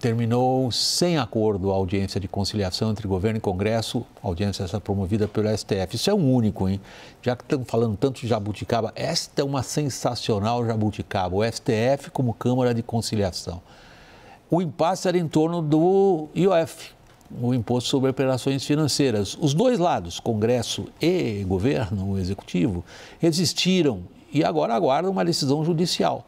Terminou sem acordo a audiência de conciliação entre governo e Congresso, audiência essa promovida pelo STF. Isso é um único, hein? Já que estamos falando tanto de jabuticaba, esta é uma sensacional jabuticaba, o STF como Câmara de Conciliação. O impasse era em torno do IOF, o Imposto sobre Operações Financeiras. Os dois lados, Congresso e governo, o Executivo, resistiram e agora aguardam uma decisão judicial,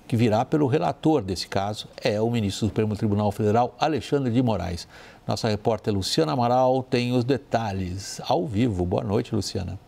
que virá pelo relator desse caso, é o ministro do Supremo Tribunal Federal, Alexandre de Moraes. Nossa repórter Luciana Amaral tem os detalhes ao vivo. Boa noite, Luciana.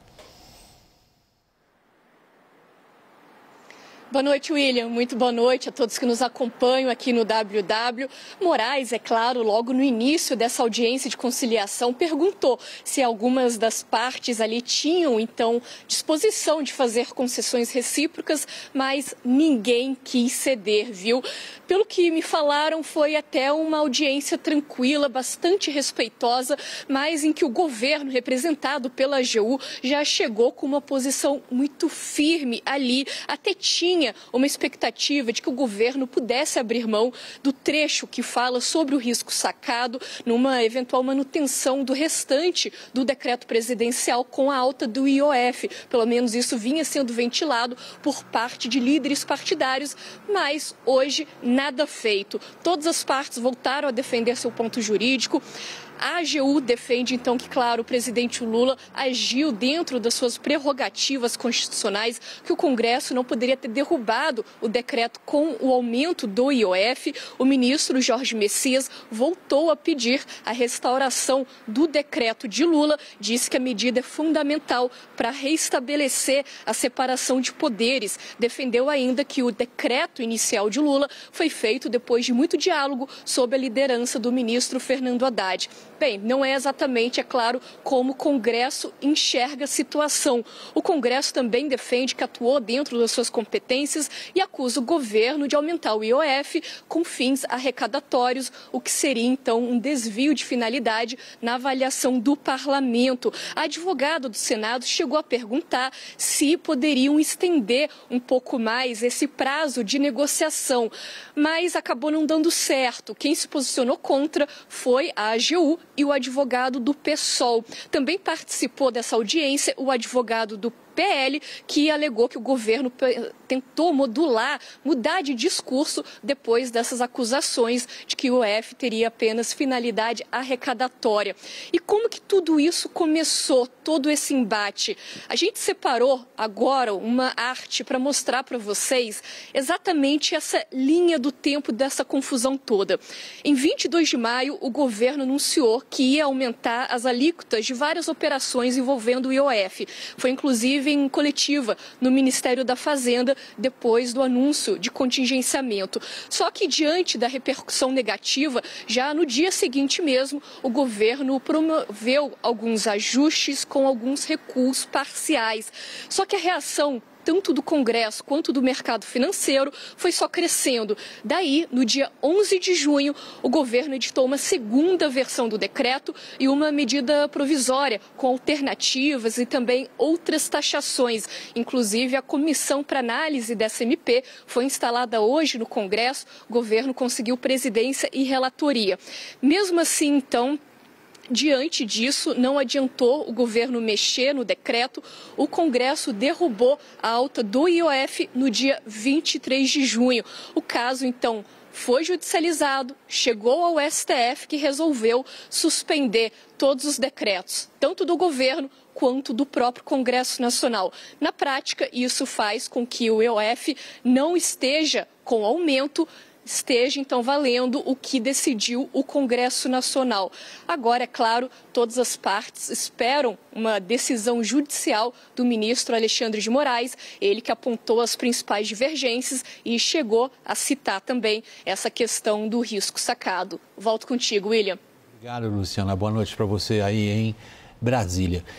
Boa noite, William. Muito boa noite a todos que nos acompanham aqui no WW. Moraes, é claro, logo no início dessa audiência de conciliação, perguntou se algumas das partes ali tinham, então, disposição de fazer concessões recíprocas, mas ninguém quis ceder, viu? Pelo que me falaram, foi até uma audiência tranquila, bastante respeitosa, mas em que o governo, representado pela AGU, já chegou com uma posição muito firme ali, até tinha uma expectativa de que o governo pudesse abrir mão do trecho que fala sobre o risco sacado numa eventual manutenção do restante do decreto presidencial com a alta do IOF. Pelo menos isso vinha sendo ventilado por parte de líderes partidários, mas hoje nada feito. Todas as partes voltaram a defender seu ponto jurídico. A AGU defende, então, que, claro, o presidente Lula agiu dentro das suas prerrogativas constitucionais, que o Congresso não poderia ter derrubado o decreto com o aumento do IOF. O ministro Jorge Messias voltou a pedir a restauração do decreto de Lula, disse que a medida é fundamental para restabelecer a separação de poderes. Defendeu ainda que o decreto inicial de Lula foi feito depois de muito diálogo sob a liderança do ministro Fernando Haddad. Bem, não é exatamente, é claro, como o Congresso enxerga a situação. O Congresso também defende que atuou dentro das suas competências e acusa o governo de aumentar o IOF com fins arrecadatórios, o que seria, então, um desvio de finalidade na avaliação do parlamento. A advogada do Senado chegou a perguntar se poderiam estender um pouco mais esse prazo de negociação, mas acabou não dando certo. Quem se posicionou contra foi a AGU e o advogado do PSOL. Também participou dessa audiência o advogado do PL, que alegou que o governo tentou mudar de discurso depois dessas acusações de que o IOF teria apenas finalidade arrecadatória. E como que tudo isso começou, todo esse embate? A gente separou agora uma arte para mostrar para vocês exatamente essa linha do tempo dessa confusão toda. Em 22 de maio, o governo anunciou que ia aumentar as alíquotas de várias operações envolvendo o IOF. Foi inclusive em coletiva no Ministério da Fazenda, depois do anúncio de contingenciamento. Só que, diante da repercussão negativa, já no dia seguinte mesmo, o governo promoveu alguns ajustes com alguns recuos parciais. Só que a reação tanto do Congresso quanto do mercado financeiro foi só crescendo. Daí, no dia 11 de junho, o governo editou uma segunda versão do decreto e uma medida provisória com alternativas e também outras taxações. Inclusive, a comissão para análise dessa MP foi instalada hoje no Congresso. O governo conseguiu presidência e relatoria. Mesmo assim, então, diante disso, não adiantou o governo mexer no decreto. O Congresso derrubou a alta do IOF no dia 23 de junho. O caso, então, foi judicializado, chegou ao STF, que resolveu suspender todos os decretos, tanto do governo quanto do próprio Congresso Nacional. Na prática, isso faz com que o IOF não esteja com aumento, esteja, então, valendo o que decidiu o Congresso Nacional. Agora, é claro, todas as partes esperam uma decisão judicial do ministro Alexandre de Moraes, ele que apontou as principais divergências e chegou a citar também essa questão do risco sacado. Volto contigo, William. Obrigado, Luciana. Boa noite para você aí em Brasília.